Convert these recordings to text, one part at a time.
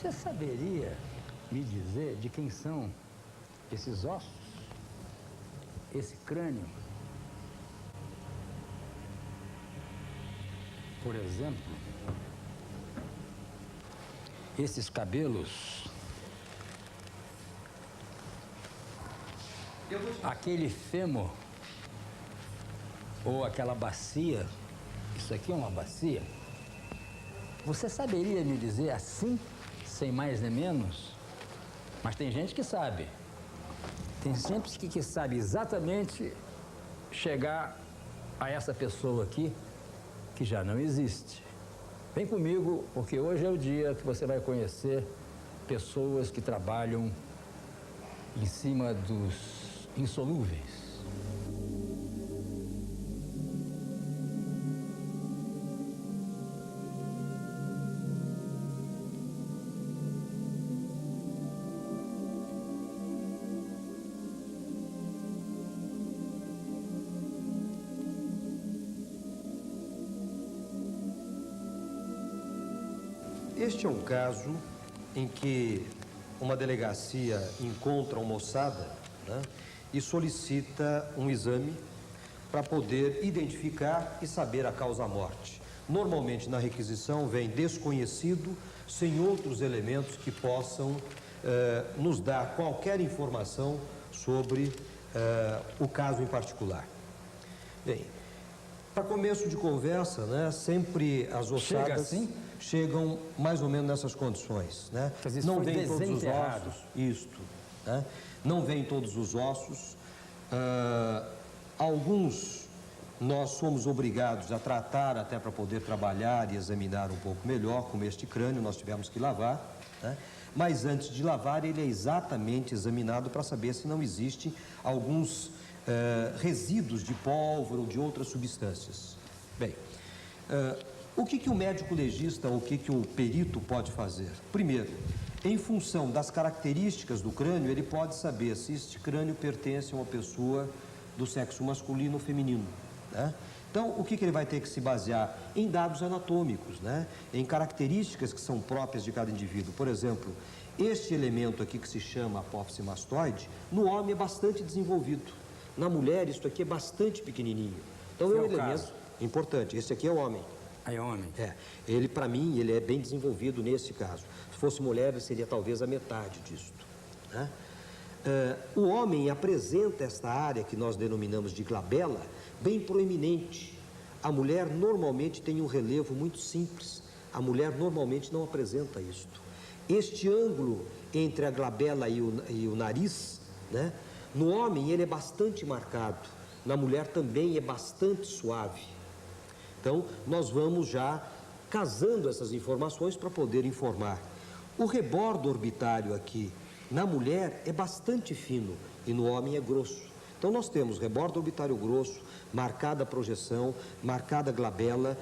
Você saberia me dizer de quem são esses ossos? Esse crânio? Por exemplo, esses cabelos, aquele fêmur, ou aquela bacia, isso aqui é uma bacia? Você saberia me dizer assim, sem mais nem menos? Mas tem gente que sabe. Tem gente que sabe exatamente chegar a essa pessoa aqui, que já não existe. Vem comigo, porque hoje é o dia que você vai conhecer pessoas que trabalham em cima dos insolúveis. Este é um caso em que uma delegacia encontra uma moçada, né, e solicita um exame para poder identificar e saber a causa-morte. Normalmente, na requisição, vem desconhecido, sem outros elementos que possam nos dar qualquer informação sobre o caso em particular. Bem, para começo de conversa, né, sempre as ossadas chegam mais ou menos nessas condições, né? Não vem todos os ossos, isto, né? Não vem todos os ossos. Alguns nós somos obrigados a tratar até para poder trabalhar e examinar um pouco melhor, como este crânio nós tivemos que lavar, né? Mas antes de lavar ele é exatamente examinado para saber se não existe alguns resíduos de pólvora ou de outras substâncias. Bem, o que o médico legista, o que o perito pode fazer? Primeiro, em função das características do crânio, ele pode saber se este crânio pertence a uma pessoa do sexo masculino ou feminino, né? Então, o que ele vai ter que se basear? Em dados anatômicos, né? Em características que são próprias de cada indivíduo. Por exemplo, este elemento aqui que se chama apófise mastoide, no homem é bastante desenvolvido. Na mulher, isso aqui é bastante pequenininho. Então, é um elemento importante. Esse aqui é o homem. É homem? É. Ele, para mim, ele é bem desenvolvido nesse caso. Se fosse mulher, ele seria talvez a metade disso, né? O homem apresenta esta área que nós denominamos de glabela bem proeminente. A mulher normalmente tem um relevo muito simples. A mulher normalmente não apresenta isto. Este ângulo entre a glabela e o nariz, né? No homem ele é bastante marcado. Na mulher também é bastante suave. Então, nós vamos já casando essas informações para poder informar. O rebordo orbitário aqui, na mulher, é bastante fino e no homem é grosso. Então, nós temos rebordo orbitário grosso, marcada a projeção, marcada a glabela,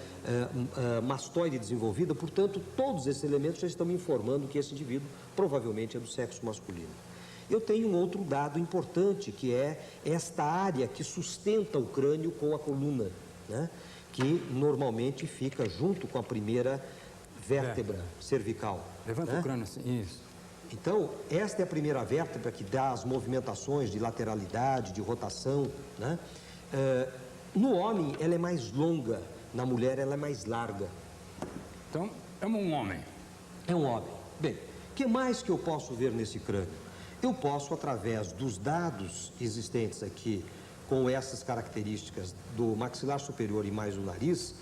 mastoide desenvolvida. Portanto, todos esses elementos já estão me informando que esse indivíduo provavelmente é do sexo masculino. Eu tenho um outro dado importante, que é esta área que sustenta o crânio com a coluna, né? Que normalmente fica junto com a primeira vértebra cervical. Levanta, né, o crânio assim, isso. Então, esta é a primeira vértebra que dá as movimentações de lateralidade, de rotação, né? No homem, ela é mais longa, na mulher, ela é mais larga. Então, é um homem. É um homem. Bem, o que mais que eu posso ver nesse crânio? Eu posso, através dos dados existentes aqui, com essas características do maxilar superior e mais o nariz,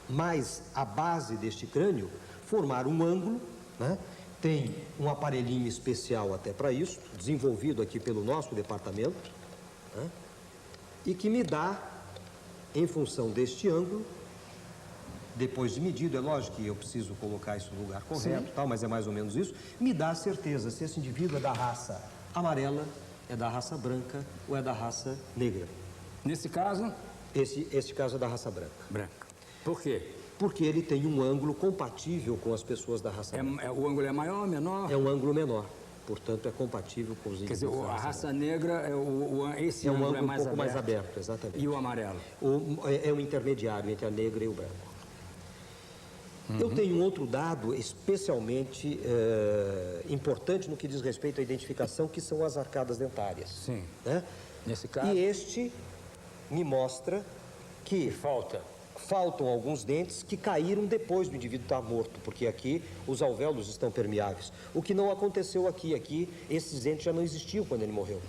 mais a base deste crânio, formar um ângulo, né? Tem um aparelhinho especial até para isso, desenvolvido aqui pelo nosso departamento, né? E que me dá, em função deste ângulo, depois de medido, é lógico que eu preciso colocar isso no lugar correto, tal, mas é mais ou menos isso, me dá a certeza se esse indivíduo é da raça amarela, é da raça branca ou é da raça negra. Nesse caso? Este caso é da raça branca. Branca. Por quê? Porque ele tem um ângulo compatível com as pessoas da raça branca. O ângulo é maior ou menor? É um ângulo menor. Portanto, é compatível com os indivíduos. Quer dizer, a raça negra, esse é um ângulo é mais um pouco mais aberto, exatamente. E o amarelo? É um intermediário entre a negra e o branco. Eu tenho um outro dado especialmente importante no que diz respeito à identificação, que são as arcadas dentárias. Sim. Né? Nesse caso... E este me mostra que faltam alguns dentes que caíram depois do indivíduo estar morto, porque aqui os alvéolos estão permeáveis. O que não aconteceu aqui. Aqui, esses dentes já não existiam quando ele morreu,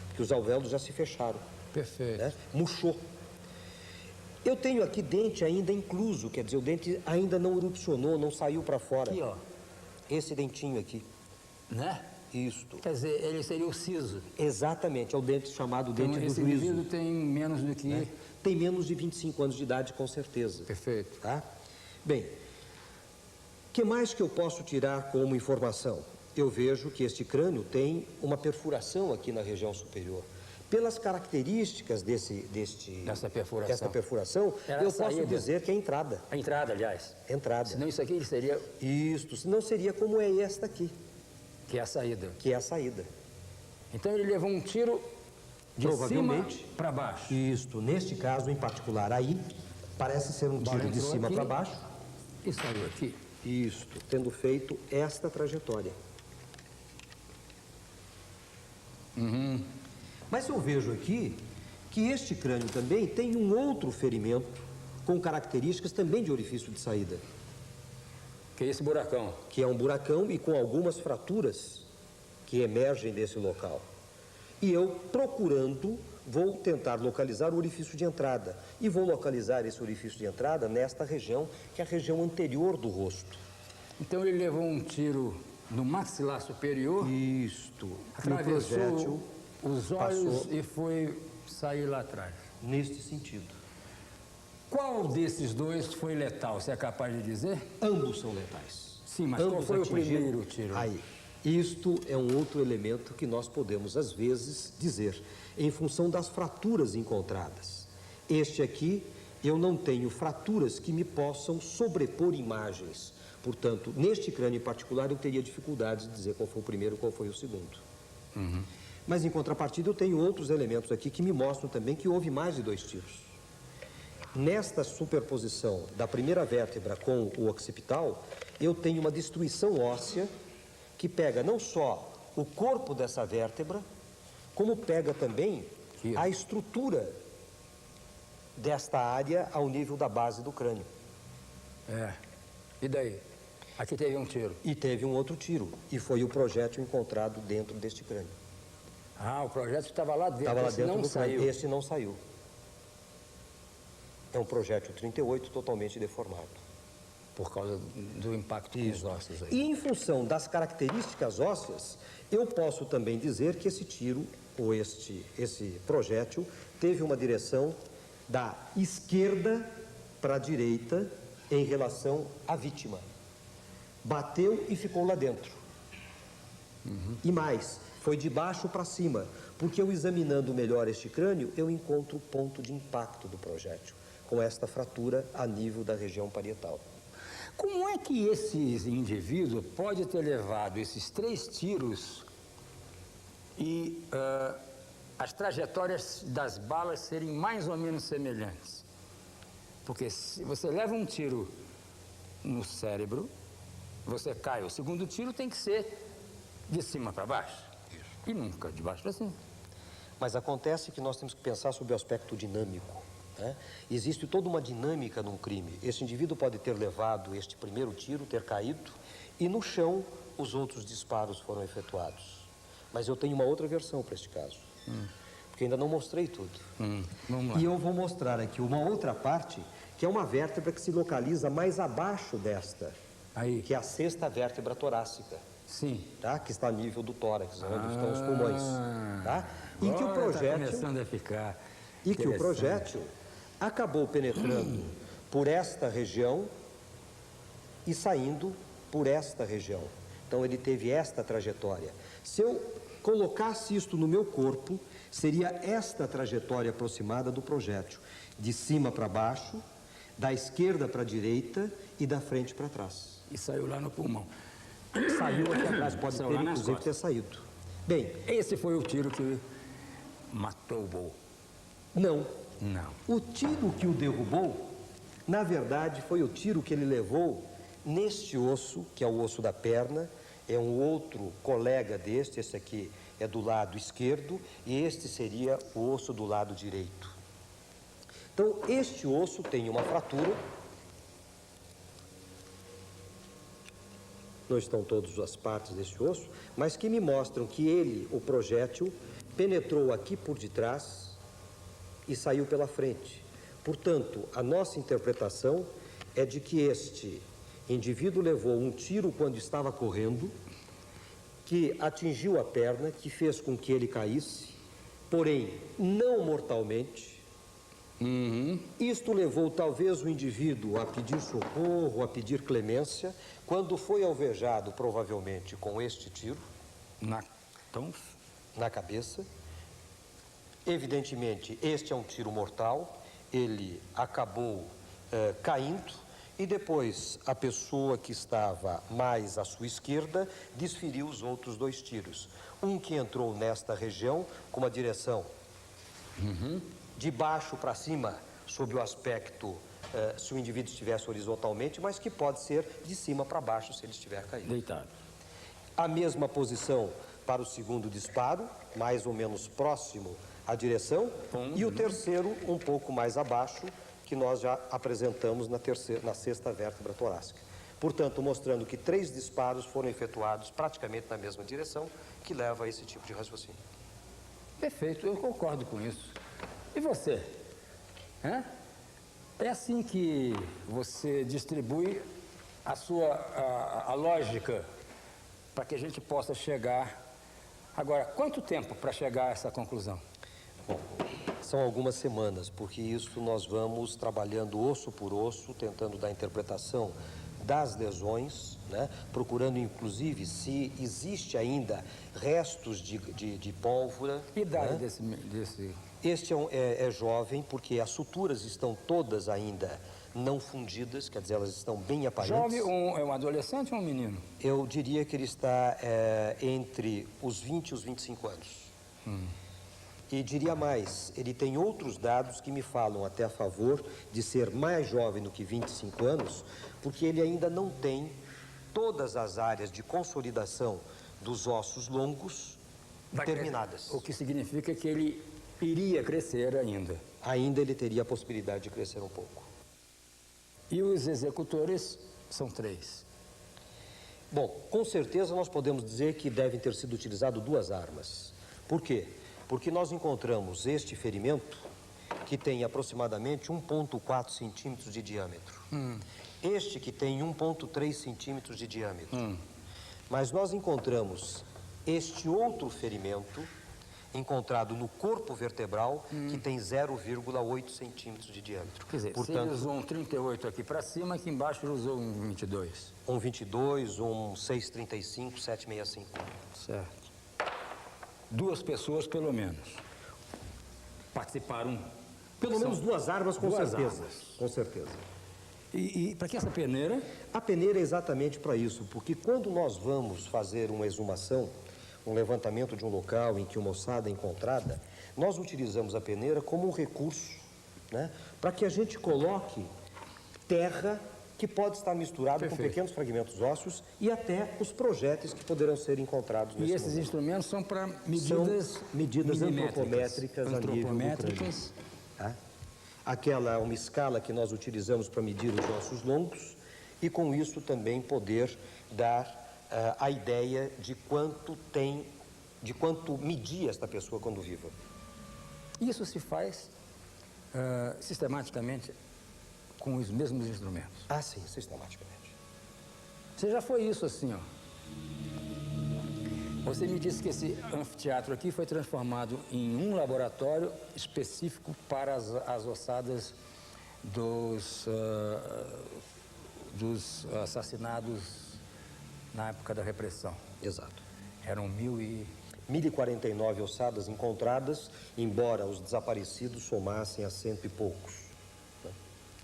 porque os alvéolos já se fecharam. Perfeito. Né? Murchou. Eu tenho aqui dente ainda incluso, quer dizer, o dente ainda não erupcionou, não saiu para fora. Aqui, ó. Esse dentinho aqui. Né? Isto. Quer dizer, ele seria o siso. Exatamente, é o dente chamado Então, dente do esse juízo. indivíduo tem menos do que... Né? Tem menos de 25 anos de idade, com certeza. Perfeito. Tá? Bem, o que mais que eu posso tirar como informação? Eu vejo que este crânio tem uma perfuração aqui na região superior. Pelas características dessa perfuração, eu posso dizer que é entrada. A entrada, aliás. Entrada. Senão isso aqui seria... Isto, senão seria como é esta aqui. Que é a saída. Que é a saída. Então ele levou um tiro de cima para baixo. Isto, neste caso em particular aí, parece ser um tiro de cima para baixo. E saiu aqui. Isto, tendo feito esta trajetória. Mas eu vejo aqui que este crânio também tem um outro ferimento com características também de orifício de saída. Que é esse buracão. Que é um buracão e com algumas fraturas que emergem desse local. E eu, procurando, vou tentar localizar o orifício de entrada. E vou localizar esse orifício de entrada nesta região, que é a região anterior do rosto. Então ele levou um tiro no maxilar superior. Isto. Atravessou os olhos e foi sair lá atrás. Neste sentido. Qual desses dois foi letal? Você é capaz de dizer? Ambos são letais. Sim, mas ambos qual foi o primeiro tiro? Aí. Isto é um outro elemento que nós podemos, às vezes, dizer, em função das fraturas encontradas. Este aqui, eu não tenho fraturas que me possam sobrepor imagens. Portanto, neste crânio em particular, eu teria dificuldades de dizer qual foi o primeiro e qual foi o segundo. Mas, em contrapartida, eu tenho outros elementos aqui que me mostram também que houve mais de 2 tiros. Nesta superposição da primeira vértebra com o occipital, eu tenho uma destruição óssea que pega não só o corpo dessa vértebra, como pega também a estrutura desta área ao nível da base do crânio. E daí? Aqui teve um tiro. E teve um outro tiro, e foi o projétil encontrado dentro deste crânio. Ah, o projétil estava lá dentro. Estava lá dentro não do saiu. crânio. Este não saiu. É um projétil 38 totalmente deformado. Por causa do impacto com os ossos aí. E em função das características ósseas, eu posso também dizer que esse tiro, ou esse projétil, teve uma direção da esquerda para a direita em relação à vítima. Bateu e ficou lá dentro. E mais, foi de baixo para cima, porque eu examinando melhor este crânio, eu encontro o ponto de impacto do projétil, com esta fratura a nível da região parietal. Como é que esse indivíduo pode ter levado esses 3 tiros e as trajetórias das balas serem mais ou menos semelhantes? Porque se você leva um tiro no cérebro, você cai. O segundo tiro tem que ser de cima para baixo. E nunca de baixo para cima. Mas acontece que nós temos que pensar sobre o aspecto dinâmico. Né? Existe toda uma dinâmica num crime. Esse indivíduo pode ter levado este primeiro tiro, ter caído, e no chão os outros disparos foram efetuados. Mas eu tenho uma outra versão para este caso, porque ainda não mostrei tudo. Vamos lá. E eu vou mostrar aqui uma outra parte, que é uma vértebra que se localiza mais abaixo desta, Aí. que é a 6ª vértebra torácica. Sim. Tá? Que está a nível do tórax, onde estão os pulmões. Tá? E que o Agora tá projétil... começando a ficar E que o interessante. projétil acabou penetrando por esta região e saindo por esta região. Então, ele teve esta trajetória. Se eu colocasse isto no meu corpo, seria esta trajetória aproximada do projétil. De cima para baixo, da esquerda para a direita e da frente para trás. E saiu lá no pulmão. Saiu aqui atrás, pode Saiu ter, lá nas inclusive, costas. ter saído. Bem, Esse foi o tiro que matou o Bo. não. Não. O tiro que o derrubou, na verdade, foi o tiro que ele levou Neste osso, que é o osso da perna, é um outro colega deste, esse aqui é do lado esquerdo, e este seria o osso do lado direito. Então, este osso tem uma fratura. Não estão todas as partes deste osso, mas que me mostram que ele, o projétil, penetrou aqui por detrás e saiu pela frente. Portanto, a nossa interpretação é de que este indivíduo levou um tiro quando estava correndo, que atingiu a perna, que fez com que ele caísse, porém não mortalmente. Isto levou talvez o indivíduo a pedir socorro, a pedir clemência, quando foi alvejado provavelmente com este tiro na cabeça. Evidentemente, este é um tiro mortal, ele acabou caindo e depois a pessoa que estava mais à sua esquerda desferiu os outros 2 tiros. Um que entrou nesta região com uma direção de baixo para cima, sob o aspecto se o indivíduo estivesse horizontalmente, mas que pode ser de cima para baixo se ele estiver caído. Deitado. A mesma posição para o segundo disparo, mais ou menos próximo à direção, e o terceiro um pouco mais abaixo, que nós já apresentamos na sexta vértebra torácica. Portanto, mostrando que 3 disparos foram efetuados praticamente na mesma direção, que leva a esse tipo de raciocínio. Perfeito, eu concordo com isso. E você? Hã? É assim que você distribui a lógica para que a gente possa chegar. Agora, quanto tempo para chegar a essa conclusão? Bom, são algumas semanas, porque isso nós vamos trabalhando osso por osso, tentando dar interpretação das lesões, né? Procurando inclusive se existe ainda restos de pólvora. Que idade, né? desse... Este é jovem, porque as suturas estão todas ainda não fundidas, quer dizer, elas estão bem aparentes. Jovem, é um adolescente ou um menino? Eu diria que ele está entre os 20 e os 25 anos. E diria mais, ele tem outros dados que me falam até a favor de ser mais jovem do que 25 anos, porque ele ainda não tem todas as áreas de consolidação dos ossos longos terminadas. O que significa que ele iria crescer ainda. Ainda ele teria a possibilidade de crescer um pouco. E os executores são 3. Bom, com certeza nós podemos dizer que devem ter sido utilizadas 2 armas. Por quê? Porque nós encontramos este ferimento que tem aproximadamente 1,4 centímetros de diâmetro. Este que tem 1,3 centímetros de diâmetro. Mas nós encontramos este outro ferimento encontrado no corpo vertebral que tem 0,8 centímetros de diâmetro. Quer dizer, portanto, se ele usou um 38 aqui para cima, aqui embaixo ele usou um 22. Um 22, um 6,35, 7,65. Certo. 2 pessoas, pelo menos, participaram. Pelo menos 2 armas, com 2 certeza. armas. Com certeza. E para que essa peneira? A peneira é exatamente para isso, porque quando nós vamos fazer uma exumação, um levantamento de um local em que uma ossada é encontrada, nós utilizamos a peneira como um recurso, né, para que a gente coloque terra que pode estar misturado Perfeito. com pequenos fragmentos ósseos e até os projéteis que poderão ser encontrados nesse E esses momento. instrumentos são para São medidas antropométricas a nível do crânio. Antropométricas. Tá? Aquela é uma escala que nós utilizamos para medir os ossos longos e com isso também poder dar a ideia de quanto media esta pessoa quando viva. Isso se faz sistematicamente com os mesmos instrumentos. Ah, sim, sistematicamente. Você já foi isso assim, ó. Você me disse que esse anfiteatro aqui foi transformado em um laboratório específico para as ossadas dos assassinados na época da repressão. Exato. Eram 1.049 ossadas encontradas, embora os desaparecidos somassem a 100 e poucos.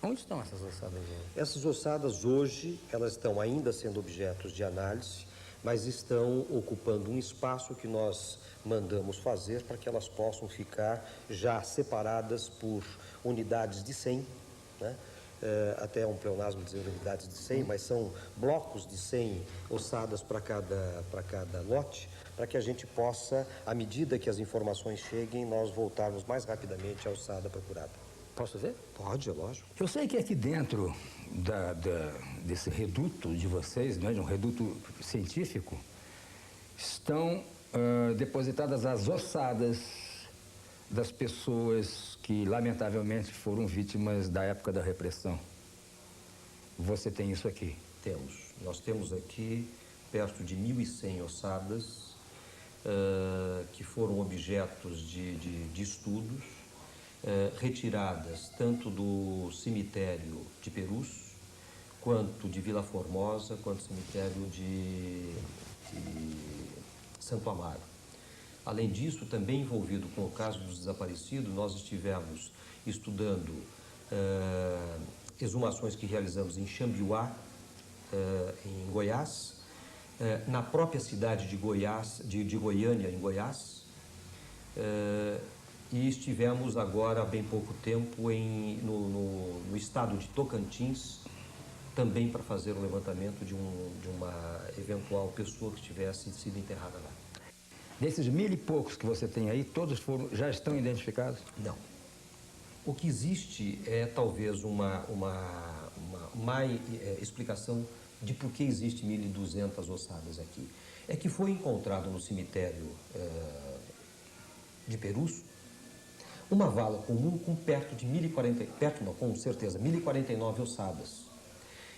Onde estão essas ossadas hoje? Essas ossadas hoje, elas estão ainda sendo objetos de análise, mas estão ocupando um espaço que nós mandamos fazer para que elas possam ficar já separadas por unidades de 100, né? até um pleonasmo dizer unidades de 100, mas são blocos de 100 ossadas para cada lote, para que a gente possa, à medida que as informações cheguem, nós voltarmos mais rapidamente à ossada procurada. Posso ver? Pode, é lógico. Eu sei que aqui dentro desse reduto de vocês, né, de um reduto científico, estão depositadas as ossadas das pessoas que, lamentavelmente, foram vítimas da época da repressão. Você tem isso aqui? Temos. Nós temos aqui perto de 1.100 ossadas que foram objetos de estudos, retiradas tanto do cemitério de Perus, quanto de Vila Formosa, quanto do cemitério de Santo Amaro. Além disso, também envolvido com o caso dos desaparecidos, nós estivemos estudando exumações que realizamos em Xambiuá, em Goiás, na própria cidade de Goiás, de Goiânia, em Goiás, e estivemos agora, há bem pouco tempo, no estado de Tocantins, também para fazer o levantamento de uma eventual pessoa que tivesse sido enterrada lá. Desses 1.000 e poucos que você tem aí, todos já estão identificados? Não. O que existe é talvez uma explicação de por que existe 1.200 ossadas aqui. É que foi encontrado no cemitério de Perus uma vala comum com com certeza 1.049 ossadas.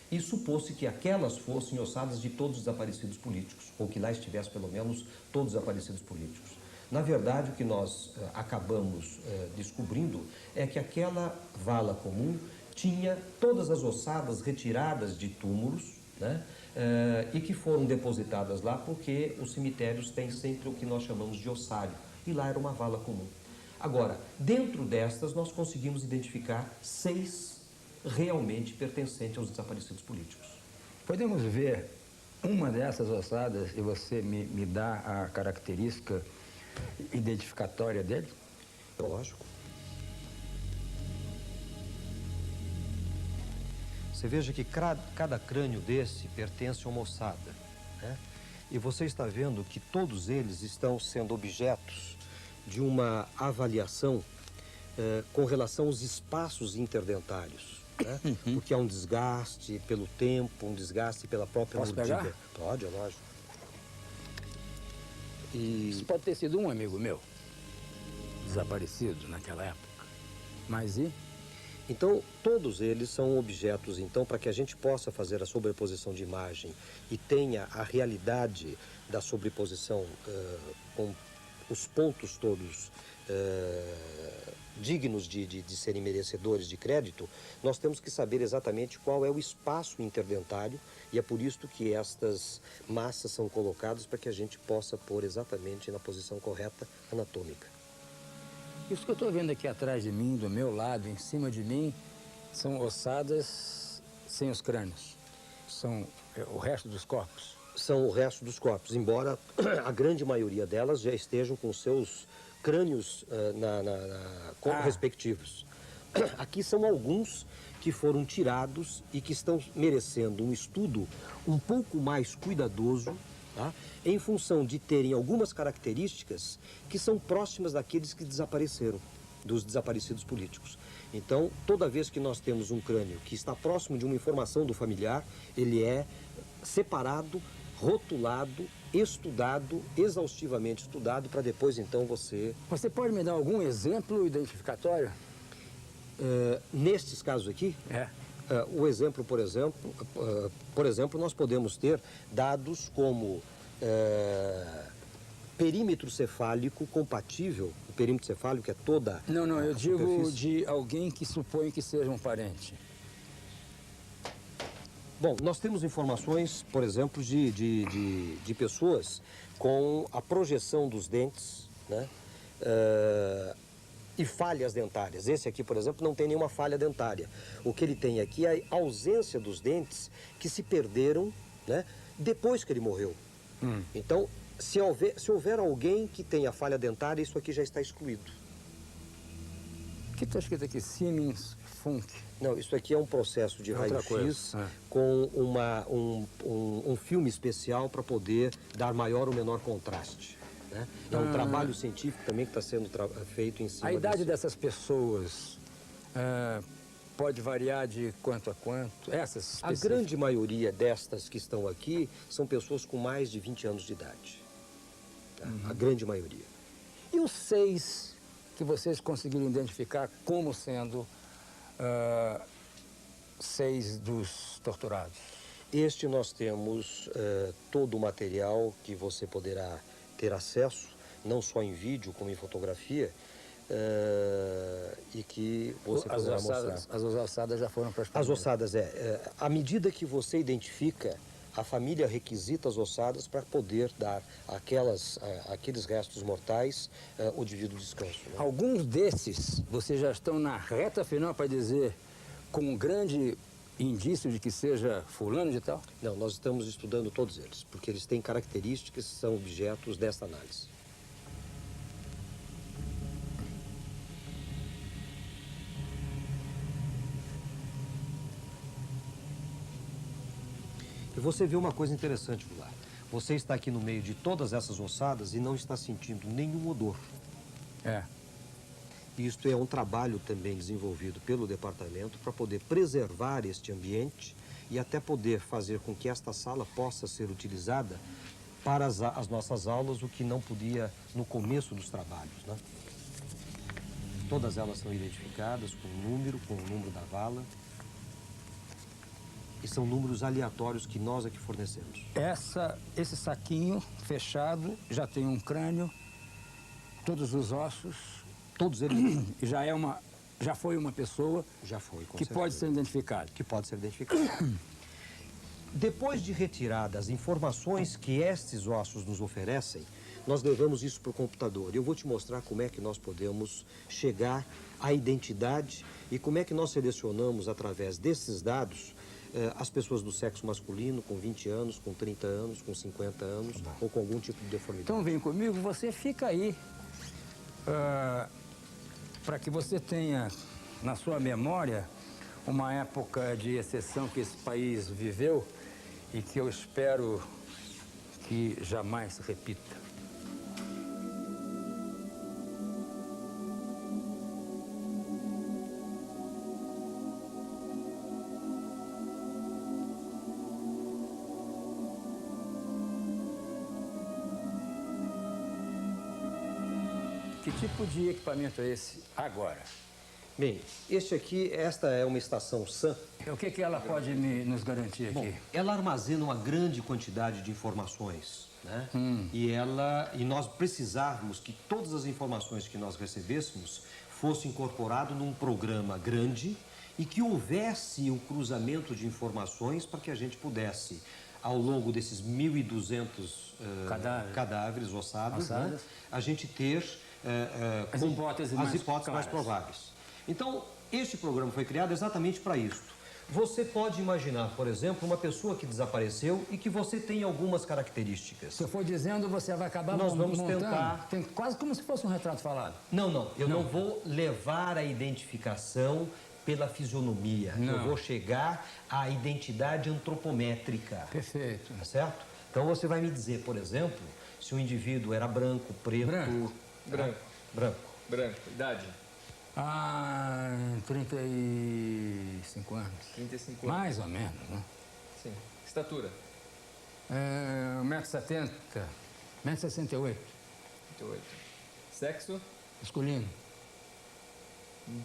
E supôs-se que aquelas fossem ossadas de todos os desaparecidos políticos, ou que lá estivesse pelo menos todos os desaparecidos políticos. Na verdade, o que nós acabamos descobrindo é que aquela vala comum tinha todas as ossadas retiradas de túmulos, né, e que foram depositadas lá porque os cemitérios têm sempre o que nós chamamos de ossário, e lá era uma vala comum. Agora, dentro destas, nós conseguimos identificar 6 realmente pertencentes aos desaparecidos políticos. Podemos ver uma dessas ossadas e você me dá a característica identificatória dele? Lógico. Você veja que cada crânio desse pertence a uma ossada, né? E você está vendo que todos eles estão sendo objetos de uma avaliação com relação aos espaços interdentários, né? Porque há um desgaste pelo tempo, um desgaste pela própria Posso mordida. pegar? Pode, é lógico. Isso pode ter sido um amigo meu, desaparecido naquela época. Mas e? Então, todos eles são objetos, então, para que a gente possa fazer a sobreposição de imagem e tenha a realidade da sobreposição com os pontos todos dignos de serem merecedores de crédito, nós temos que saber exatamente qual é o espaço interdentário e é por isso que estas massas são colocadas para que a gente possa pôr exatamente na posição correta anatômica. Isso que eu estou vendo aqui atrás de mim, do meu lado, em cima de mim, são ossadas sem os crânios. São o resto dos corpos. São o resto dos corpos, embora a grande maioria delas já estejam com seus crânios respectivos. Aqui são alguns que foram tirados e que estão merecendo um estudo um pouco mais cuidadoso, tá? Em função de terem algumas características que são próximas daqueles que desapareceram, dos desaparecidos políticos. Então, toda vez que nós temos um crânio que está próximo de uma informação do familiar, ele é separado, rotulado, estudado, exaustivamente estudado, para depois, então, você... Você pode me dar algum exemplo identificatório? Nestes casos aqui? É. O exemplo, por exemplo, nós podemos ter dados como perímetro cefálico compatível, o perímetro cefálico é toda Não, eu digo superfície. de alguém que supõe que seja um parente. Bom, nós temos informações, por exemplo, de pessoas com a projeção dos dentes, né? E falhas dentárias. Esse aqui, por exemplo, não tem nenhuma falha dentária. O que ele tem aqui é a ausência dos dentes que se perderam, né, depois que ele morreu. Então, se houver alguém que tenha falha dentária, isso aqui já está excluído. O que está escrito aqui? Siemens Funk. Não, isso aqui é um processo de Outra raio-x coisa, com um filme especial para poder dar maior ou menor contraste. Né? É um trabalho científico também que está sendo feito em cima A idade desse... dessas pessoas pode variar de quanto a quanto? Essas A grande maioria destas que estão aqui são pessoas com mais de 20 anos de idade. Tá? A grande maioria. E os 6 que vocês conseguiram identificar como sendo 6 dos torturados? Este nós temos todo o material que você poderá ter acesso, não só em vídeo como em fotografia, e que você poderá mostrar. As ossadas já foram para as As famílias. ossadas, à medida que você identifica, a família requisita as ossadas para poder dar aqueles restos mortais o devido descanso. Né? Alguns desses, vocês já estão na reta final para dizer com um grande indício de que seja fulano de tal? Não, nós estamos estudando todos eles, porque eles têm características que são objetos desta análise. E você vê uma coisa interessante, Goulart. Você está aqui no meio de todas essas ossadas e não está sentindo nenhum odor. É. Isto é um trabalho também desenvolvido pelo departamento para poder preservar este ambiente e até poder fazer com que esta sala possa ser utilizada para as nossas aulas, o que não podia no começo dos trabalhos, né? Todas elas são identificadas com o número da vala. E são números aleatórios que nós é que fornecemos. Esse saquinho fechado já tem um crânio, todos os ossos. Todos eles E já foi uma pessoa já foi, com que certeza. pode ser identificada. Que pode ser identificado. Depois de retiradas as informações que estes ossos nos oferecem, nós levamos isso para o computador. E eu vou te mostrar como é que nós podemos chegar à identidade e como é que nós selecionamos, através desses dados, as pessoas do sexo masculino com 20 anos, com 30 anos, com 50 anos ou com algum tipo de deformidade. Então vem comigo, você fica aí para que você tenha na sua memória uma época de exceção que esse país viveu e que eu espero que jamais se repita. Que tipo de equipamento é esse agora? Bem, esta é uma estação SAM. O que ela pode nos garantir aqui? Bom, ela armazena uma grande quantidade de informações, né? E nós precisávamos que todas as informações que nós recebêssemos fossem incorporadas num programa grande e que houvesse o cruzamento de informações para que a gente pudesse, ao longo desses 1.200 cadáveres ossados, né? A gente ter as hipóteses mais prováveis. Então, este programa foi criado exatamente para isso. Você pode imaginar, por exemplo, uma pessoa que desapareceu e que você tem algumas características. Se eu for dizendo, você vai acabar Nós vamos montando. tentar... Tem quase como se fosse um retrato falado. Não, eu não vou levar a identificação pela fisionomia. Não. Eu vou chegar à identidade antropométrica. Perfeito. Tá certo? Então você vai me dizer, por exemplo, se o indivíduo era branco, preto... Branco. Idade? 35 anos. 35 anos. Mais ou menos, né? Sim. Estatura? 1,70 m, 1,68 m. 38. Sexo? Masculino.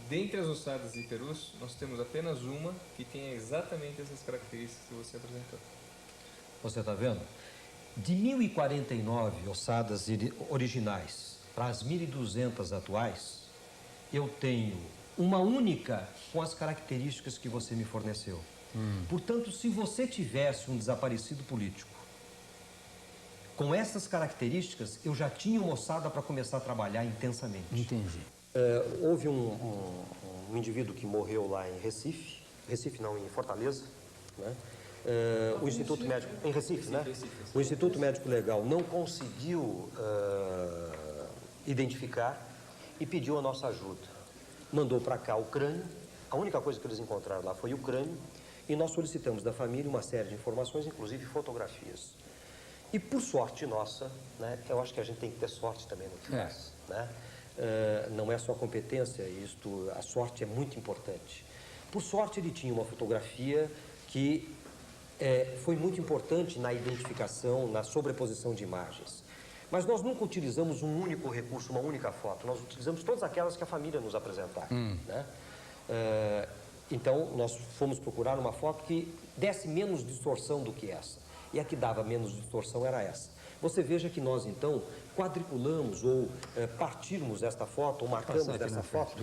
Dentre as ossadas e perus, nós temos apenas uma que tem exatamente essas características que você apresentou. Você está vendo? De 1.049 ossadas originais para as 1.200 atuais, eu tenho uma única com as características que você me forneceu. Portanto, se você tivesse um desaparecido político com essas características, eu já tinha uma ossada para começar a trabalhar intensamente. Entendi. Houve um indivíduo que morreu lá em Recife, em Fortaleza, né? O Instituto Médico, em Recife, né? O Instituto Médico Legal não conseguiu identificar e pediu a nossa ajuda. mandou para cá o crânio. A única coisa que eles encontraram lá foi o crânio. E nós solicitamos da família uma série de informações, inclusive fotografias. E por sorte nossa, né, eu acho que a gente tem que ter sorte também no que faz, né? Não é só competência, a sorte é muito importante. Por sorte ele tinha uma fotografia que foi muito importante na identificação, na sobreposição de imagens. Mas nós nunca utilizamos um único recurso, uma única foto. Nós utilizamos todas aquelas que a família nos apresentar, né? Então nós fomos procurar uma foto que desse menos distorção do que essa. E a que dava menos distorção era essa. Você veja que nós, então, quadriculamos ou partirmos esta foto, ou marcamos dessa foto,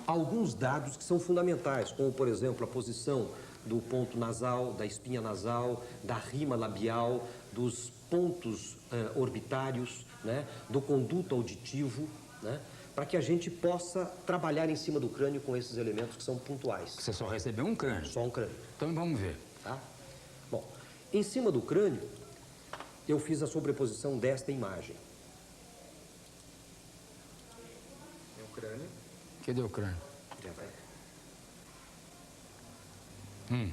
alguns dados que são fundamentais, como, por exemplo, a posição do ponto nasal, da espinha nasal, da rima labial, dos pontos orbitários, né, do conduto auditivo, né, para que a gente possa trabalhar em cima do crânio com esses elementos que são pontuais. Você só recebeu um crânio? Só um crânio. Então vamos ver. Tá? Bom, em cima do crânio, eu fiz a sobreposição desta imagem. É o crânio. Cadê o crânio? Já vai.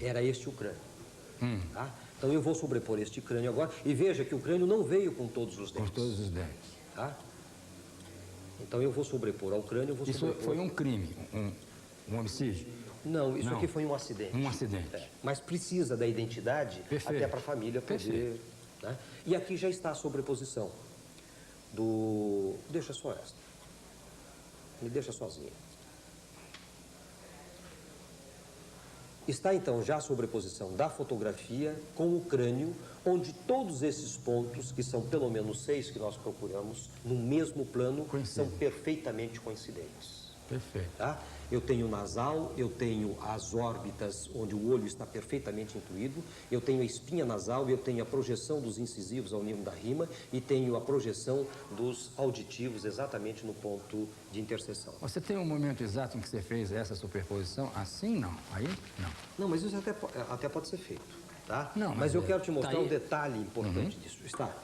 Era este o crânio. Tá? Então eu vou sobrepor este crânio agora. E veja que o crânio não veio com todos os dentes. Com todos os dentes. Tá? Então eu vou sobrepor ao crânio. Isso foi um crime, um homicídio? Não, isso aqui foi um acidente. Um acidente. Mas precisa da identidade até para a família poder... Né? E aqui já está a sobreposição do... Deixa só esta. Me deixa sozinha. Está então já a sobreposição da fotografia com o crânio, onde todos esses pontos, que são pelo menos 6 que nós procuramos, no mesmo plano, são perfeitamente coincidentes. Perfeito. Tá? Eu tenho o nasal, eu tenho as órbitas onde o olho está perfeitamente intuído, eu tenho a espinha nasal, eu tenho a projeção dos incisivos ao nível da rima e tenho a projeção dos auditivos exatamente no ponto de interseção. Você tem um momento exato em que você fez essa superposição? Assim, não? Aí, não. Não, mas isso até pode ser feito, tá? Não, mas eu quero te mostrar um detalhe importante disso. Está.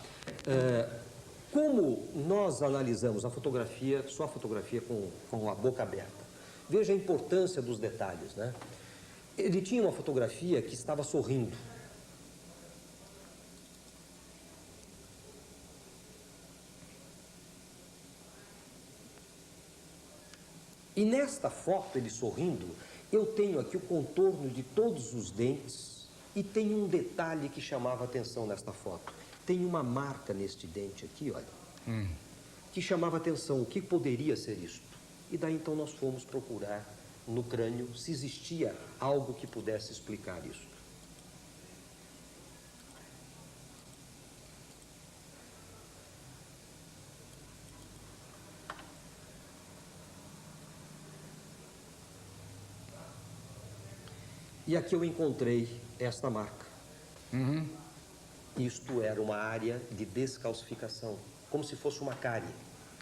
Como nós analisamos a fotografia, só a fotografia com a boca aberta, veja a importância dos detalhes, né? Ele tinha uma fotografia que estava sorrindo. E nesta foto, ele sorrindo, eu tenho aqui o contorno de todos os dentes e tem um detalhe que chamava a atenção nesta foto. Tem uma marca neste dente aqui, olha, que chamava a atenção. O que poderia ser isto? E daí então nós fomos procurar no crânio se existia algo que pudesse explicar isso. E aqui eu encontrei esta marca. Isto era uma área de descalcificação, como se fosse uma cárie.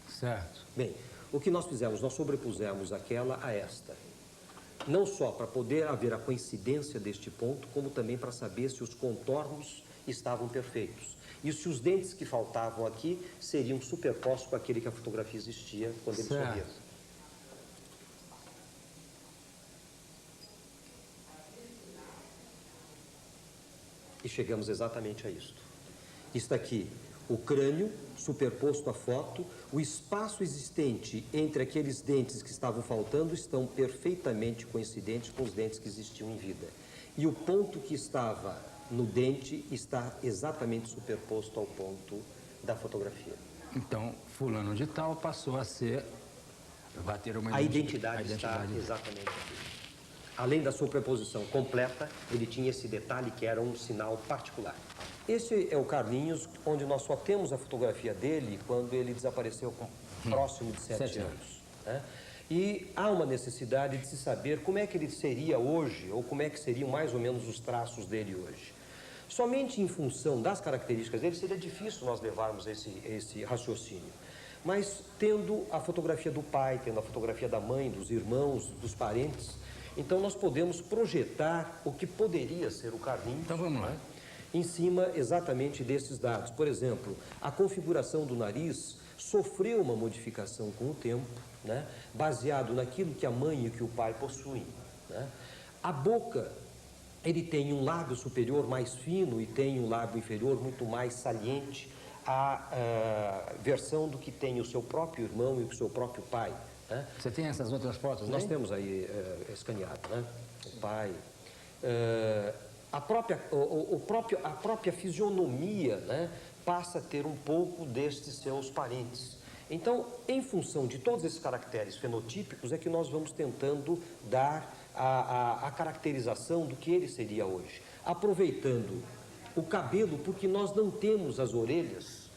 Certo. Bem, o que nós fizemos? Nós sobrepusemos aquela a esta. Não só para poder haver a coincidência deste ponto, como também para saber se os contornos estavam perfeitos. E se os dentes que faltavam aqui seriam superpostos com aquele que a fotografia existia quando ele sorria. E chegamos exatamente a isto. Isto aqui, o crânio superposto à foto, o espaço existente entre aqueles dentes que estavam faltando estão perfeitamente coincidentes com os dentes que existiam em vida. E o ponto que estava no dente está exatamente superposto ao ponto da fotografia. Então, fulano de tal passou a ser... Vai ter uma identidade está exatamente aqui. Além da sobreposição completa, ele tinha esse detalhe que era um sinal particular. Esse é o Carlinhos, onde nós só temos a fotografia dele quando ele desapareceu com próximo de 7 anos. Né? E há uma necessidade de se saber como é que ele seria hoje, ou como é que seriam mais ou menos os traços dele hoje. Somente em função das características dele seria difícil nós levarmos esse raciocínio. Mas tendo a fotografia do pai, tendo a fotografia da mãe, dos irmãos, dos parentes, então nós podemos projetar o que poderia ser o Carlinhos. Então vamos lá. Em cima exatamente desses dados. Por exemplo, a configuração do nariz sofreu uma modificação com o tempo, né? Baseado naquilo que a mãe e que o pai possuem, né? A boca, ele tem um lábio superior mais fino e tem um lábio inferior muito mais saliente, a versão do que tem o seu próprio irmão e o seu próprio pai, né? Você tem essas outras fotos? Nós aí? temos aí escaneado, né? O pai, a própria fisionomia, né, passa a ter um pouco destes seus parentes. Então, em função de todos esses caracteres fenotípicos, é que nós vamos tentando dar a caracterização do que ele seria hoje. Aproveitando o cabelo, porque nós não temos as orelhas,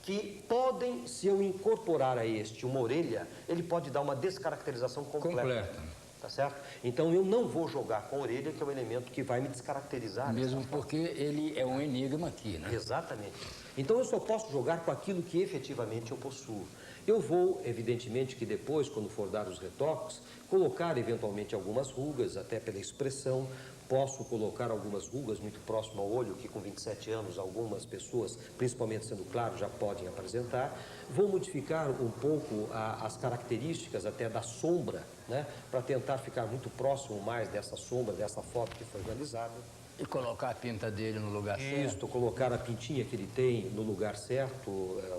que podem, se eu incorporar a este uma orelha, ele pode dar uma descaracterização completa. Tá certo? Então eu não vou jogar com a orelha, que é o elemento que vai me descaracterizar. Mesmo porque ele é um enigma aqui, né? Exatamente. Então eu só posso jogar com aquilo que efetivamente eu possuo. Eu vou, evidentemente, que depois, quando for dar os retoques, colocar eventualmente algumas rugas, até pela expressão. Posso colocar algumas rugas muito próximo ao olho, que com 27 anos algumas pessoas, principalmente sendo claro, já podem apresentar. Vou modificar um pouco as características até da sombra, né, para tentar ficar muito próximo mais dessa sombra, dessa foto que foi realizada. E colocar a pinta dele no lugar certo. Isto, colocar a pintinha que ele tem no lugar certo,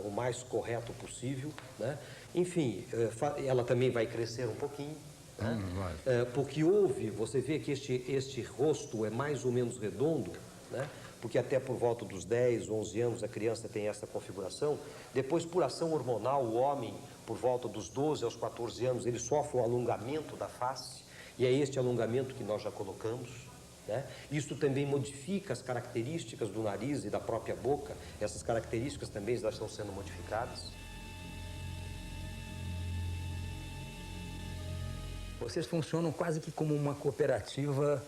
o mais correto possível, né? Enfim, ela também vai crescer um pouquinho. Porque você vê que este rosto é mais ou menos redondo, né? Porque até por volta dos 10, 11 anos a criança tem essa configuração. Depois, por ação hormonal, o homem, por volta dos 12 aos 14 anos, ele sofre um alongamento da face, e é este alongamento que nós já colocamos, né? Isso também modifica as características do nariz e da própria boca. Essas características também já estão sendo modificadas. Vocês funcionam quase que como uma cooperativa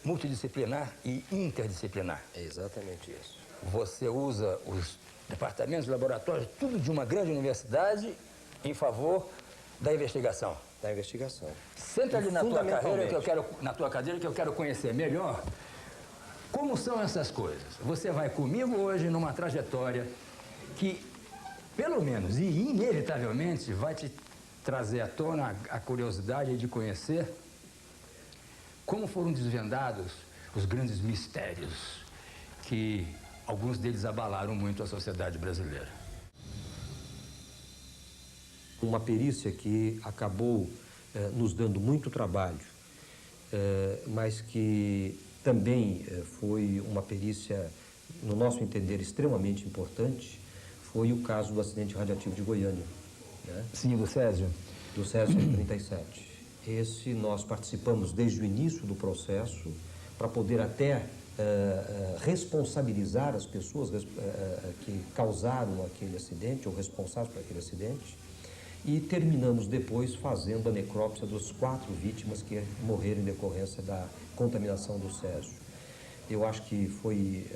multidisciplinar e interdisciplinar. É exatamente isso. Você usa os departamentos, laboratórios, tudo de uma grande universidade em favor da investigação. Da investigação. Senta ali na tua carreira que eu quero, na tua cadeira que eu quero conhecer melhor como são essas coisas. Você vai comigo hoje numa trajetória que, pelo menos e inevitavelmente, vai te trazer à tona a curiosidade de conhecer como foram desvendados os grandes mistérios que alguns deles abalaram muito a sociedade brasileira. Uma perícia que acabou nos dando muito trabalho, mas que também foi uma perícia, no nosso entender, extremamente importante, foi o caso do acidente radiativo de Goiânia. Né? Sim, do Césio? Do Césio em 37. Esse nós participamos desde o início do processo para poder até responsabilizar as pessoas que causaram aquele acidente ou responsáveis por aquele acidente, e terminamos depois fazendo a necrópsia das 4 vítimas que morreram em decorrência da contaminação do Césio. Eu acho que foi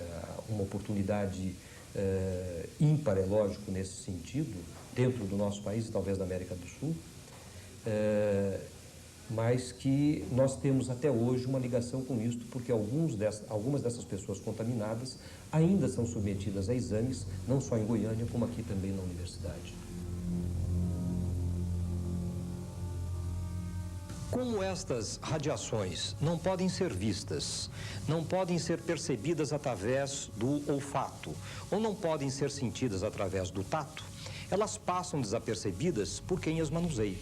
uma oportunidade ímpar, é lógico, nesse sentido, dentro do nosso país e talvez da América do Sul, mas que nós temos até hoje uma ligação com isto, porque algumas dessas pessoas contaminadas ainda são submetidas a exames, não só em Goiânia, como aqui também na universidade. Como estas radiações não podem ser vistas, não podem ser percebidas através do olfato, ou não podem ser sentidas através do tato, elas passam desapercebidas por quem as manuseia.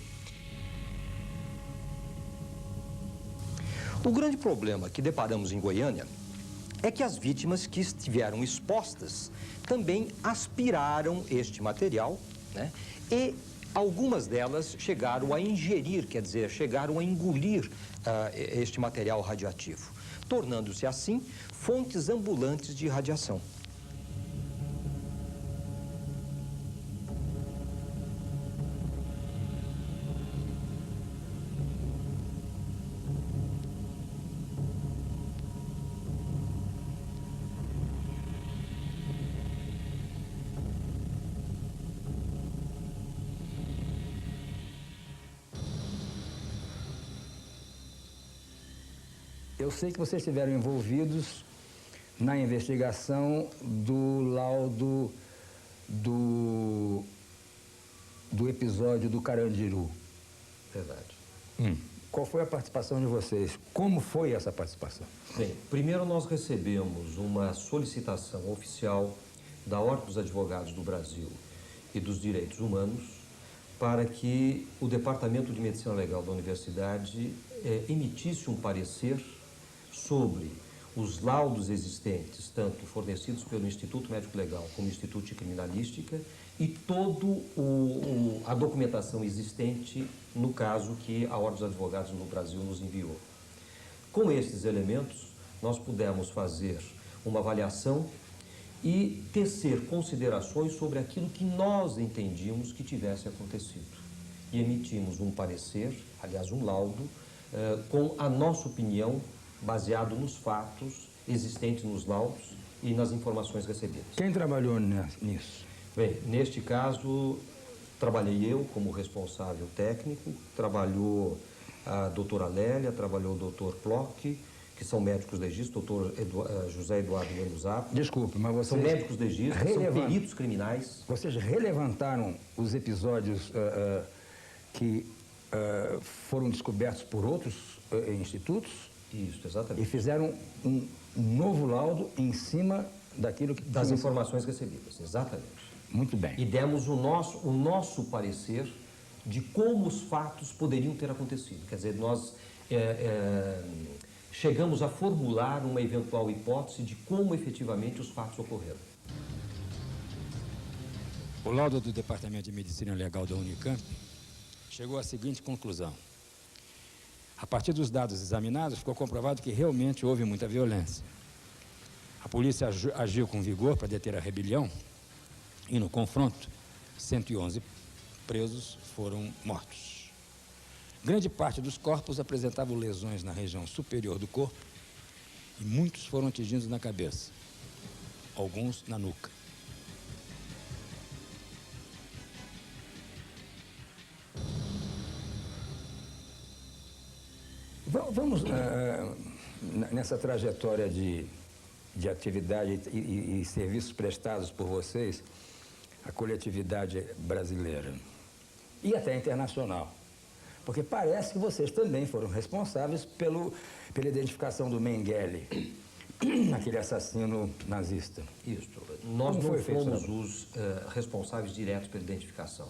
O grande problema que deparamos em Goiânia é que as vítimas que estiveram expostas também aspiraram este material, né? E algumas delas chegaram a ingerir, quer dizer, chegaram a engolir este material radioativo, tornando-se assim fontes ambulantes de radiação. Eu sei que vocês estiveram envolvidos na investigação do laudo do episódio do Carandiru. Verdade. Qual foi a participação de vocês? Como foi essa participação? Bem, primeiro nós recebemos uma solicitação oficial da Ordem dos Advogados do Brasil e dos Direitos Humanos para que o Departamento de Medicina Legal da Universidade emitisse um parecer sobre os laudos existentes, tanto fornecidos pelo Instituto Médico Legal como Instituto de Criminalística, e toda a documentação existente no caso que a Ordem dos Advogados no Brasil nos enviou. Com esses elementos, nós pudemos fazer uma avaliação e tecer considerações sobre aquilo que nós entendíamos que tivesse acontecido. E emitimos um parecer, aliás, um laudo, com a nossa opinião, baseado nos fatos existentes nos laudos e nas informações recebidas. Quem trabalhou nisso? Bem, neste caso, trabalhei eu como responsável técnico, trabalhou a doutora Lélia, trabalhou o doutor Plock, que são médicos legistas, doutor José Eduardo Lenuzato. Desculpe, mas vocês... São médicos legistas, são peritos criminais. Vocês relevantaram os episódios que foram descobertos por outros institutos? Isso, exatamente. E fizeram um novo laudo em cima daquilo que... Das informações recebidas, exatamente. Muito bem. E demos o nosso parecer de como os fatos poderiam ter acontecido. Quer dizer, nós chegamos a formular uma eventual hipótese de como efetivamente os fatos ocorreram. O laudo do Departamento de Medicina Legal da Unicamp chegou à seguinte conclusão. A partir dos dados examinados, ficou comprovado que realmente houve muita violência. A polícia agiu com vigor para deter a rebelião e, no confronto, 111 presos foram mortos. Grande parte dos corpos apresentavam lesões na região superior do corpo e muitos foram atingidos na cabeça, alguns na nuca. Vamos nessa trajetória de atividade e serviços prestados por vocês à coletividade brasileira e até internacional. Porque parece que vocês também foram responsáveis pela identificação do Mengele, aquele assassino nazista. Isso. Nós não fomos os responsáveis diretos pela identificação.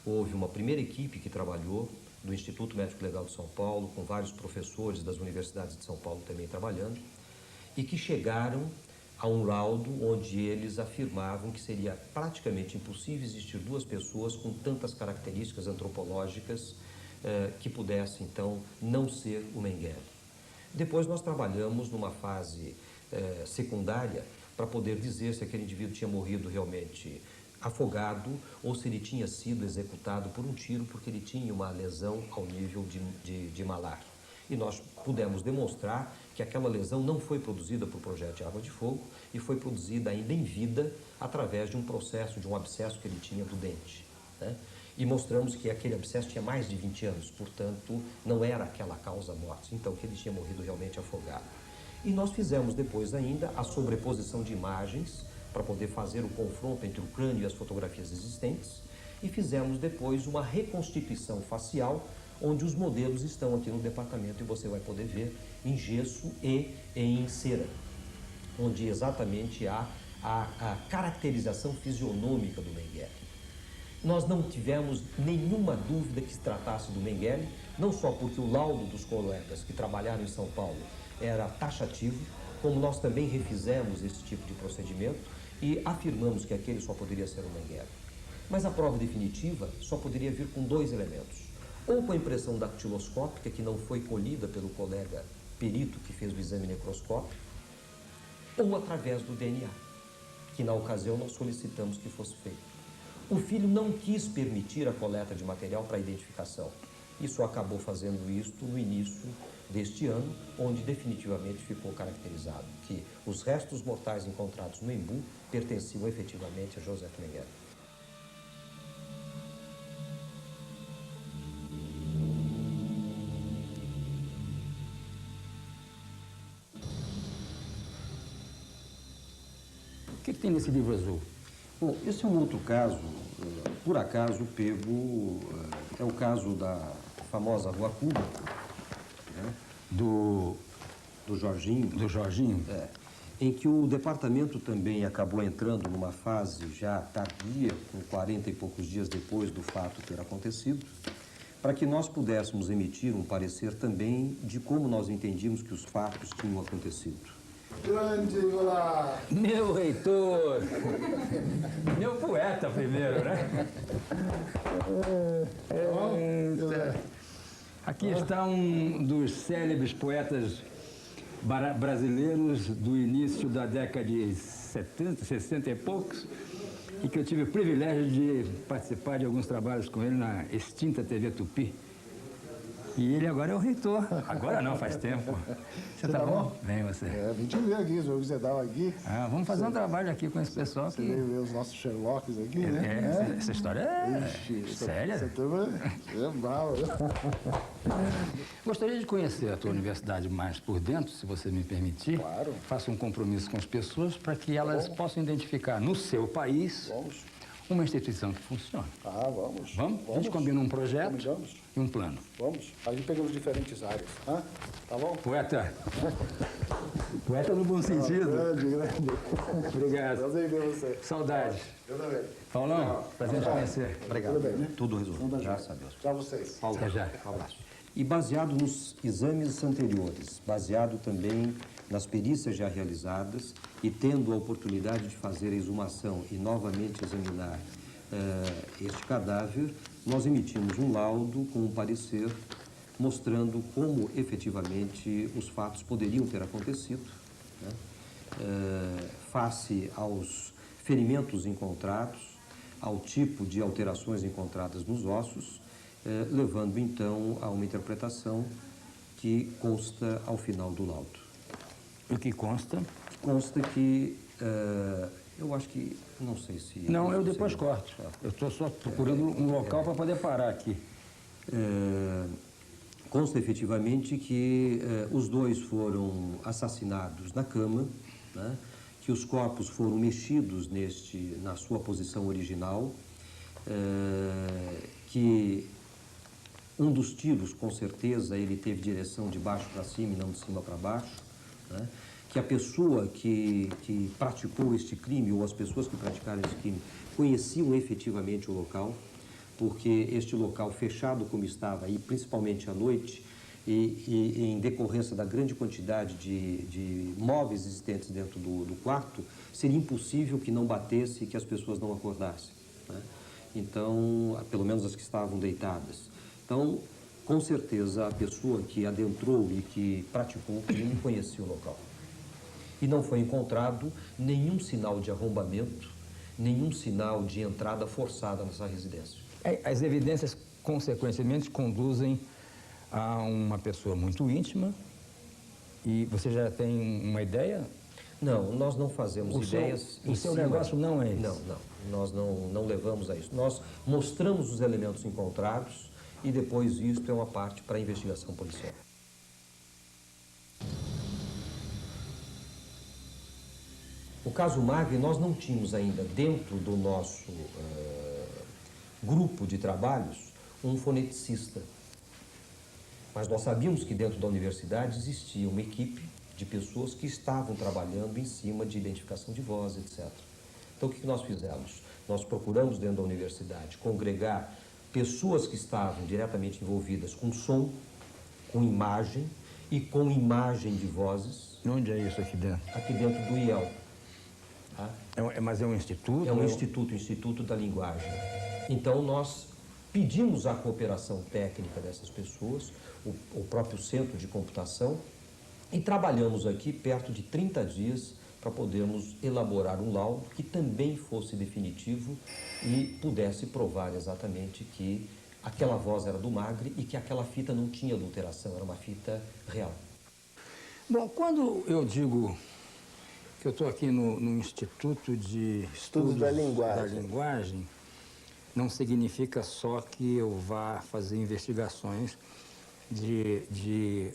Houve uma primeira equipe que trabalhou do Instituto Médico Legal de São Paulo, com vários professores das universidades de São Paulo também trabalhando, e que chegaram a um laudo onde eles afirmavam que seria praticamente impossível existir duas pessoas com tantas características antropológicas que pudessem, então, não ser o Mengele. Depois nós trabalhamos numa fase secundária para poder dizer se aquele indivíduo tinha morrido realmente afogado ou se ele tinha sido executado por um tiro porque ele tinha uma lesão ao nível de malar. E nós pudemos demonstrar que aquela lesão não foi produzida por projétil de arma de fogo e foi produzida ainda em vida através de um processo, de um abscesso que ele tinha do dente, né? E mostramos que aquele abscesso tinha mais de 20 anos, portanto, não era aquela causa morte, então que ele tinha morrido realmente afogado. E nós fizemos depois ainda a sobreposição de imagens para poder fazer o confronto entre o crânio e as fotografias existentes e fizemos depois uma reconstituição facial onde os modelos estão aqui no departamento e você vai poder ver em gesso e em cera, onde exatamente há a caracterização fisionômica do Mengele. Nós não tivemos nenhuma dúvida que se tratasse do Mengele, não só porque o laudo dos colegas que trabalharam em São Paulo era taxativo, como nós também refizemos esse tipo de procedimento e afirmamos que aquele só poderia ser o Mengele. Mas a prova definitiva só poderia vir com dois elementos. Ou com a impressão dactiloscópica, que não foi colhida pelo colega perito que fez o exame necroscópico, ou através do DNA, que na ocasião nós solicitamos que fosse feito. O filho não quis permitir a coleta de material para identificação. Isso acabou fazendo isto no início deste ano, onde definitivamente ficou caracterizado que os restos mortais encontrados no Embu pertenciam efetivamente a José Mengele. O que tem nesse livro azul? Bom, esse é um outro caso, por acaso pego, é o caso da famosa Rua Pública, né? Do Jorginho. Do Jorginho? Em que o departamento também acabou entrando numa fase já tardia, com 40 e poucos dias depois do fato ter acontecido, para que nós pudéssemos emitir um parecer também de como nós entendíamos que os fatos tinham acontecido. Grande, olá! Meu reitor! Meu poeta primeiro, né? Aqui está um dos célebres poetas brasileiros do início da década de 70, 60 e poucos, e que eu tive o privilégio de participar de alguns trabalhos com ele na extinta TV Tupi. E ele agora é o reitor. Agora não, faz tempo. Você tá bom? Vem você. Vim te ver aqui, o jogo que você dava aqui. Vamos fazer um trabalho aqui com esse pessoal Você que... veio ver os nossos Sherlocks aqui, né? Essa história é Ixi, séria. Essa turma é brava. Gostaria de conhecer a tua universidade mais por dentro, se você me permitir. Claro. Faça um compromisso com as pessoas para que elas possam identificar no seu país Vamos. uma instituição que funcione. Vamos. Vamos? A gente combina um projeto Combinamos. e um plano. Vamos. A gente pegamos diferentes áreas. Tá bom? Poeta. Poeta no bom sentido. Grande. Obrigado. Prazer em ver você. Saudades. Eu também. Paulão, prazer em te conhecer. Obrigado. Tudo bem, né? Tudo resolvido, Vamos dar graças a jeito. Deus. Tchau vocês. Até já. Um abraço. E baseado nos exames anteriores, baseado também nas perícias já realizadas e tendo a oportunidade de fazer a exumação e novamente examinar este cadáver, nós emitimos um laudo com um parecer mostrando como efetivamente os fatos poderiam ter acontecido, né? Face aos ferimentos encontrados, ao tipo de alterações encontradas nos ossos, levando então a uma interpretação que consta ao final do laudo. O que consta? Consta que, eu acho que, não sei se... Não, eu isso depois seria- corto. Eu estou só procurando um local para poder parar aqui. Consta efetivamente que os dois foram assassinados na cama, né? Que os corpos foram mexidos na sua posição original, que um dos tiros, com certeza, ele teve direção de baixo para cima e não de cima para baixo, né? Que a pessoa que praticou este crime, ou as pessoas que praticaram este crime, conheciam efetivamente o local, porque este local fechado como estava, e principalmente à noite, e em decorrência da grande quantidade de móveis existentes dentro do quarto, seria impossível que não batesse e que as pessoas não acordassem, né? Então, pelo menos as que estavam deitadas. Então, com certeza, a pessoa que adentrou e que praticou o crime conhecia o local. E não foi encontrado nenhum sinal de arrombamento, nenhum sinal de entrada forçada nessa residência. As evidências, consequentemente, conduzem a uma pessoa muito íntima. E você já tem uma ideia? Não, nós não fazemos ideias. O seu negócio não é isso? Não, nós não levamos a isso. Nós mostramos os elementos encontrados e depois isto é uma parte para a investigação policial. O caso Magre, nós não tínhamos ainda dentro do nosso grupo de trabalhos um foneticista. Mas nós sabíamos que dentro da universidade existia uma equipe de pessoas que estavam trabalhando em cima de identificação de voz, etc. Então, o que nós fizemos? Nós procuramos dentro da universidade congregar pessoas que estavam diretamente envolvidas com som, com imagem e com imagem de vozes. Onde é isso aqui dentro? Aqui dentro do IEL. Tá? Mas é um instituto? É um instituto, o Instituto da Linguagem. Então, nós pedimos a cooperação técnica dessas pessoas, o próprio centro de computação, e trabalhamos aqui perto de 30 dias para podermos elaborar um laudo que também fosse definitivo e pudesse provar exatamente que aquela voz era do Magre e que aquela fita não tinha adulteração, era uma fita real. Bom, quando eu digo que eu estou aqui no Instituto de Estudos da Linguagem. da Linguagem, não significa só que eu vá fazer investigações de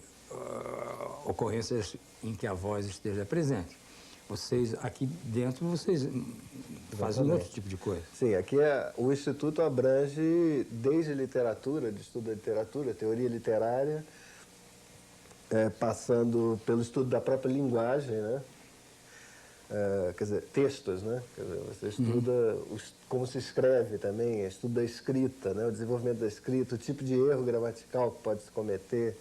ocorrências em que a voz esteja presente. Vocês, aqui dentro, vocês fazem outro tipo de coisa. Sim, aqui o Instituto abrange desde literatura, de estudo da literatura, teoria literária, passando pelo estudo da própria linguagem, né? Quer dizer, textos, né? Quer dizer, você estuda como se escreve também, estudo da escrita, né? O desenvolvimento da escrita, o tipo de erro gramatical que pode se cometer,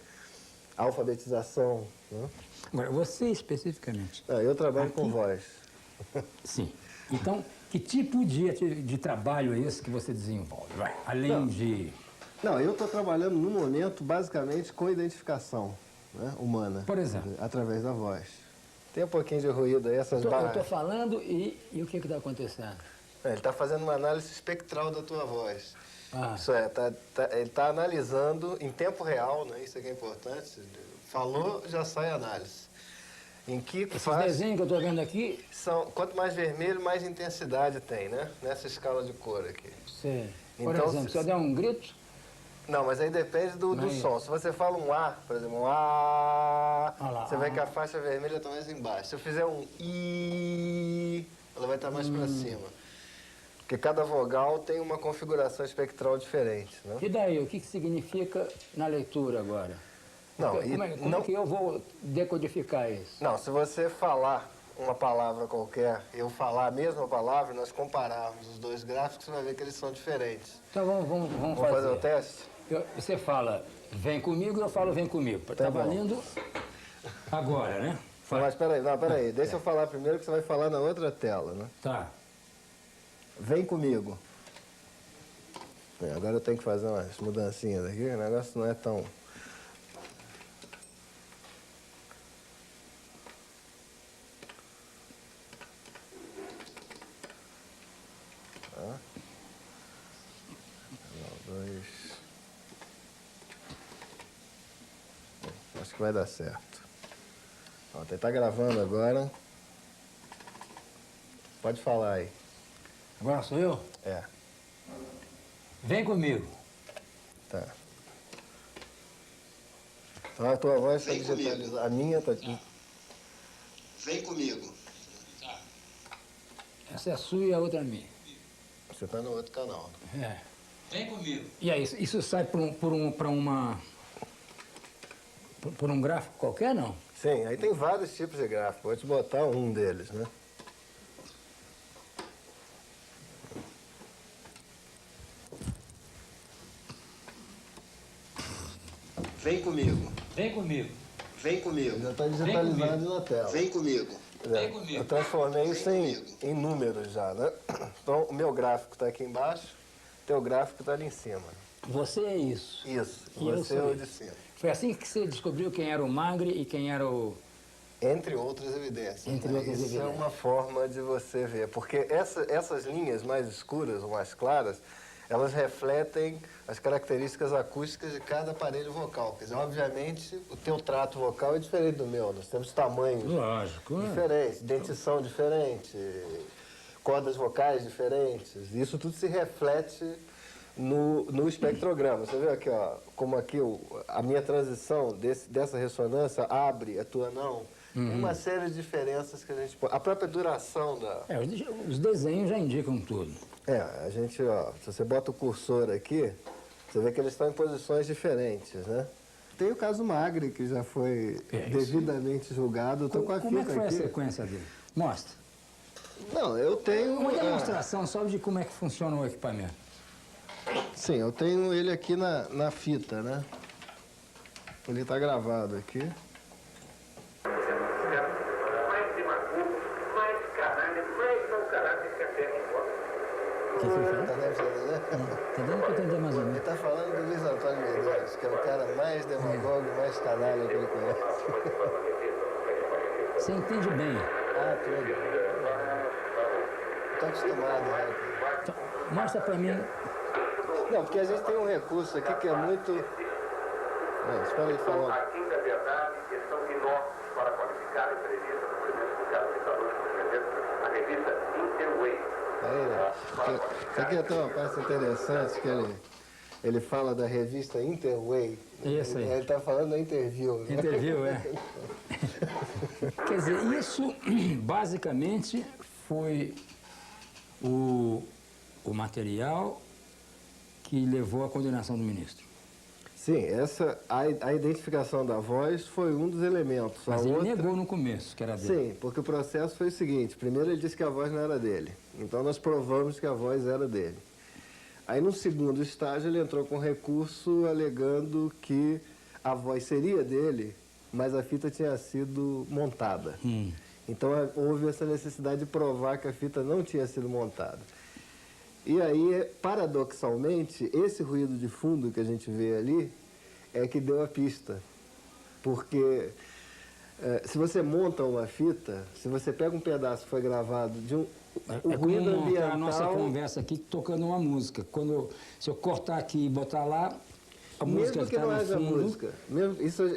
a alfabetização, né? Agora, você especificamente. Eu trabalho com voz. Sim. Então, que tipo de trabalho é esse que você desenvolve? Vai, além de... Não, eu estou trabalhando no momento basicamente com identificação, né, humana. Por exemplo? Através da voz. Tem um pouquinho de ruído aí, essas Eu barras. estou falando e o que está acontecendo? Ele está fazendo uma análise espectral da tua voz. Ah. Isso é, ele está analisando em tempo real, né? Isso aqui é importante. Falou, já sai a análise. Em que Esses faz... desenhos que eu estou vendo aqui... Quanto mais vermelho, mais intensidade tem, né? Nessa escala de cor aqui. Sim. Por Então, exemplo, se eu der um grito... Não, mas aí depende do som. Se você fala um A, por exemplo, um A, você vê que a faixa vermelha está mais embaixo. Se eu fizer um I, ela vai estar mais para cima. Porque cada vogal tem uma configuração espectral diferente, né? E daí, o que significa na leitura agora? Não, Como é que eu vou decodificar isso? Não, se você falar uma palavra qualquer, eu falar a mesma palavra, nós compararmos os dois gráficos, você vai ver que eles são diferentes. Então vamos Vamos fazer o teste? Você fala, vem comigo, eu falo, vem comigo. Está valendo agora, né? Não, mas peraí, deixa eu falar primeiro que você vai falar na outra tela, né? Tá. Vem comigo. Agora eu tenho que fazer umas mudancinhas aqui, o negócio não é tão... Acho que vai dar certo. Ó, ele tá gravando agora. Pode falar aí. Agora sou eu? É. Vem comigo. Tá. Então a tua voz está digitalizada. A minha está... Vem comigo. Essa é a sua e a outra é a minha. Você está no outro canal. É. Vem comigo. E aí, isso sai por um gráfico qualquer, não? Sim, aí tem vários tipos de gráfico. Vou te botar um deles, né? Vem comigo. Vem comigo. Vem comigo. Já está digitalizado na tela. Vem comigo. Vem comigo. Eu transformei isso em números já, né? Então, o meu gráfico está aqui embaixo, teu gráfico está ali em cima. Você é isso. Isso, E eu você é sou o de cima. Foi assim que você descobriu quem era o Magre e quem era o... Entre outras evidências. Entre outras Isso evidências. é uma forma de você ver, porque essas linhas mais escuras ou mais claras, elas refletem as características acústicas de cada aparelho vocal. Quer dizer, obviamente, o teu trato vocal é diferente do meu. Nós temos tamanhos Lógico. diferentes, dentição diferente, cordas vocais diferentes. Isso tudo se reflete no espectrograma. Você vê aqui, ó, como aqui a minha transição dessa ressonância abre, a tua não. Uma série de diferenças que a gente pode... A própria duração da... Os desenhos já indicam tudo. a gente, ó, se você bota o cursor aqui, você vê que eles estão em posições diferentes, né? Tem o caso Magre, que já foi devidamente julgado. Estou com a Como é fita que foi aqui. a sequência dele? Mostra. Não, eu tenho... Uma demonstração só de como é que funciona o equipamento. Sim, eu tenho ele aqui na fita, né? Ele está gravado aqui. Mais demagogo, mais canalha, mais mau caráter que a terra embora. O que foi? Tá dando pra entender? Tá dando para entender mais ou Ele menos. está falando do Luiz Antônio Medeiros, que é o cara mais demagogo, mais canalha que ele conhece. Você entende bem. Ah, tudo. Estou acostumado, né? Então, mostra para mim. Não, porque a gente tem um recurso aqui que é muito... Não, espera aí falar. Aqui da verdade, questão de normas para qualificar a entrevista, por exemplo, do caso da a revista Interway. Isso aqui é uma parte interessante que ele fala da revista Interway. Isso aí. Ele está falando da Interview. Né? Interview, é. Quer dizer, isso basicamente foi o material que levou à condenação do ministro. Sim, a identificação da voz foi um dos elementos. Mas ele negou no começo que era dele. Sim, porque o processo foi o seguinte: primeiro ele disse que a voz não era dele, então nós provamos que a voz era dele. Aí no segundo estágio ele entrou com recurso alegando que a voz seria dele, mas a fita tinha sido montada. Então houve essa necessidade de provar que a fita não tinha sido montada. E aí, paradoxalmente, esse ruído de fundo que a gente vê ali é que deu a pista. Porque se você monta uma fita, se você pega um pedaço que foi gravado de o ruído como ambiental... a nossa conversa aqui tocando uma música. Se eu cortar aqui e botar lá, a música Mesmo que está não no haja fundo. música,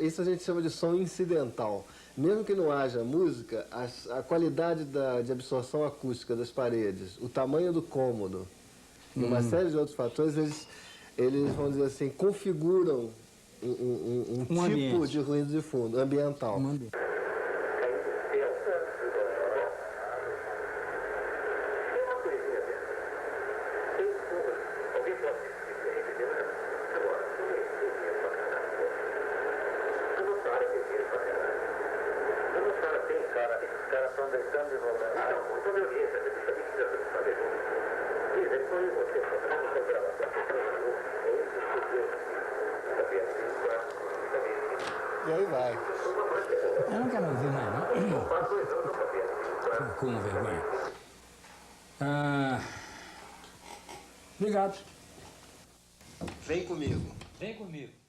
isso a gente chama de som incidental. Mesmo que não haja música, a qualidade de absorção acústica das paredes, o tamanho do cômodo e uma série de outros fatores, eles vamos dizer assim, configuram um tipo ambiente. de ruído de fundo, ambiental. E aí vai. Eu não quero ouvir mais, não. Fico com vergonha. Obrigado. Vem comigo. Vem comigo.